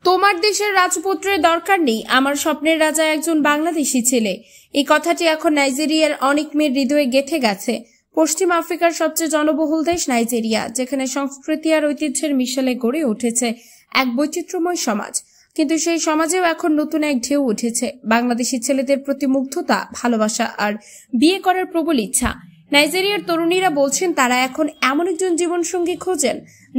তোমার দেশের রাজপুত্রের দরকার নেই, আমার স্বপ্নের রাজা একজন বাংলাদেশি ছেলে। এই কথাটি এখন নাইজেরিয়ার অনেক মেয়ের হৃদয়ে গেঁথে গেছে। পশ্চিম আফ্রিকার সবচেয়ে জনবহুল দেশ নাইজেরিয়া, যেখানে সংস্কৃতি আর ঐতিহ্যের মিশেলে গড়ে উঠেছে এক বৈচিত্র্যময় সমাজ। কিন্তু সেই সমাজেও এখন নতুন এক ঢেউ উঠেছে, বাংলাদেশি ছেলেদের প্রতি মুগ্ধতা, ভালোবাসা আর বিয়ে করার প্রবল ইচ্ছা। নাইজেরিয়ার তরুণীরা বলছেন তারা এখন এমন একজন জীবনসঙ্গী খোঁজেন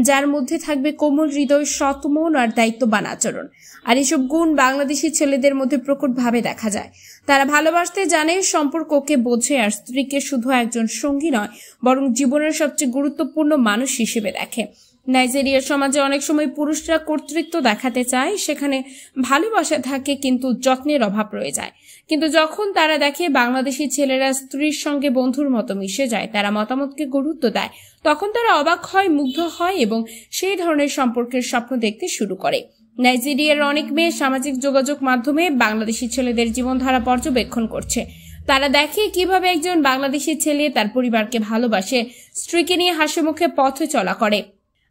যার মধ্যে থাকবে কোমল হৃদয়, সৎ মন আর দায়িত্ববান আচরণ। আর এসব গুণ বাংলাদেশি ছেলেদের মধ্যে প্রকটভাবে দেখা যায়। তারা ভালোবাসতে জানে, সম্পর্ককে বোঝে আর স্ত্রীকে শুধু একজন সঙ্গী নয় বরং জীবনের সবচেয়ে গুরুত্বপূর্ণ মানুষ হিসেবে দেখে। নাইজেরিয়ার সমাজে অনেক সময় পুরুষরা কর্তৃত্ব দেখাতে চায়, সেখানে ভালোবাসা থাকে কিন্তু যত্নের অভাব রয়ে যায়। কিন্তু যখন তারা দেখে বাংলাদেশি ছেলেরা স্ত্রীর সঙ্গে বন্ধুর মতো মিশে যায়, তারা মতামতকে গুরুত্ব দেয়, তখন তারা অবাক হয়, মুগ্ধ হয় এবং সেই ধরনের সম্পর্কের স্বপ্ন দেখতে শুরু করে। নাইজেরিয়ার অনেক মেয়ে সামাজিক যোগাযোগ মাধ্যমে বাংলাদেশি ছেলেদের জীবনধারা পর্যবেক্ষণ করছে। তারা দেখে কিভাবে একজন বাংলাদেশি ছেলে তার পরিবারকে ভালোবাসে, স্ত্রীকে নিয়ে হাসি মুখে পথে চলা করে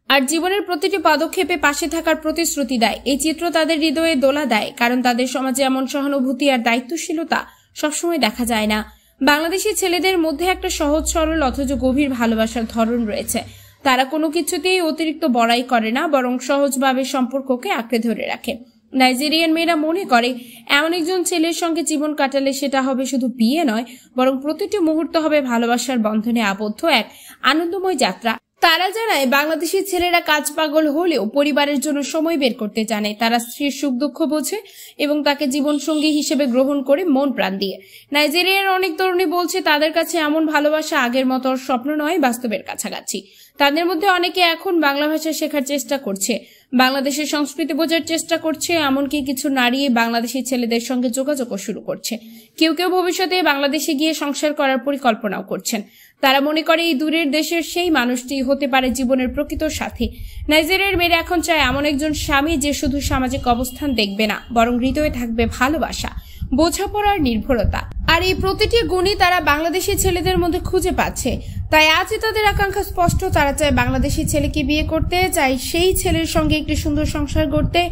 আর জীবনের প্রতিটি পদক্ষেপে পাশে থাকার প্রতিশ্রুতি দেয়। এই চিত্র তাদের হৃদয়ে দোলা দেয়, কারণ তাদের সমাজে এমন সহানুভূতি আর দায়িত্বশীলতা সবসময় দেখা যায় না। বাংলাদেশি ছেলেদের মধ্যে একটা সহজ সরল অথচ গভীর ভালোবাসার ধরন রয়েছে। তারা কোনো কিছুতেই অতিরিক্ত বড়াই করে না, বরং সহজভাবে সম্পর্ককে আঁকড়ে ধরে রাখে। নাইজেরিয়ান মেয়েরা মনে করে এমন একজন ছেলের সঙ্গে জীবন কাটালে সেটা হবে শুধু বিয়ে নয়, বরং প্রতিটি মুহূর্ত হবে ভালোবাসার বন্ধনে আবদ্ধ এক আনন্দময় যাত্রা। তারা জানায় বাংলাদেশি ছেলেরা কাজ পাগল হলেও পরিবারের জন্য সময় বের করতে জানে। তারা স্ত্রীর সুখ দুঃখ বোঝে এবং তাকে জীবনসঙ্গী হিসেবে গ্রহণ করে মন প্রাণ দিয়ে। নাইজেরিয়ার অনেক তরুণী বলছে তাদের কাছে এমন ভালোবাসা আগের মতো স্বপ্ন নয়, বাস্তবের কাছাকাছি। তাদের মধ্যে অনেকে এখন বাংলা ভাষা শেখার চেষ্টা করছে, বাংলাদেশের সংস্কৃতি বোঝার চেষ্টা করছে, এমনকি কিছু নারী বাংলাদেশি ছেলেদের সঙ্গে যোগাযোগও শুরু করছে। কেউ কেউ ভবিষ্যতে বাংলাদেশে গিয়ে সংসার করার পরিকল্পনাও করছেন। তারা মনে করে এই দূরের দেশের সেই মানুষটি হতে পারে জীবনের প্রকৃত সাথী। নাইজেরিয়ার মেয়েরা এখন চায় এমন একজন স্বামী যে শুধু সামাজিক অবস্থান দেখবে না, বরং হৃদয়ে থাকবে ভালোবাসা, বোঝাপড়ার নির্ভরতা। আর এই প্রতিটি গুণই তারা বাংলাদেশি ছেলেদের মধ্যে খুঁজে পাচ্ছে। তাই আজই তাদের আকাঙ্ক্ষা স্পষ্ট, তারা চায় বাংলাদেশি ছেলেকে বিয়ে করতে, চায় সেই ছেলের সঙ্গে একটি সুন্দর সংসার গড়তে,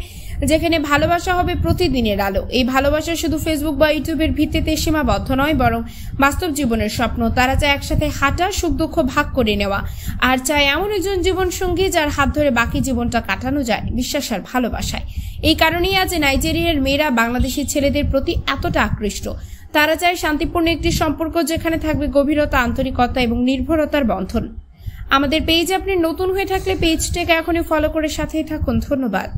যেখানে ভালোবাসা হবে প্রতিদিনের আলো। এই ভালোবাসা শুধু ফেসবুক বা ইউটিউবের ভিত্তিতে সীমাবদ্ধ নয়, বরং বাস্তব জীবনের স্বপ্ন। তারা চায় একসাথে হাঁটা, সুখ দুঃখ ভাগ করে নেওয়া, আর চায় এমন একজন জীবন সঙ্গী যার হাত ধরে বাকি জীবনটা কাটানো যায় বিশ্বাস আর ভালোবাসায়। এই কারণেই আজ নাইজেরিয়ার মেয়েরা বাংলাদেশি ছেলেদের প্রতি এতটা আকৃষ্ট। তারা চায় শান্তিপূর্ণ একটি সম্পর্ক যেখানে থাকবে গভীরতা, আন্তরিকতা এবং নির্ভরতার বন্ধন। আমাদের পেজ আপনি নতুন হয়ে থাকলে পেজটাকে এখনই ফলো করে সাথেই থাকুন। ধন্যবাদ।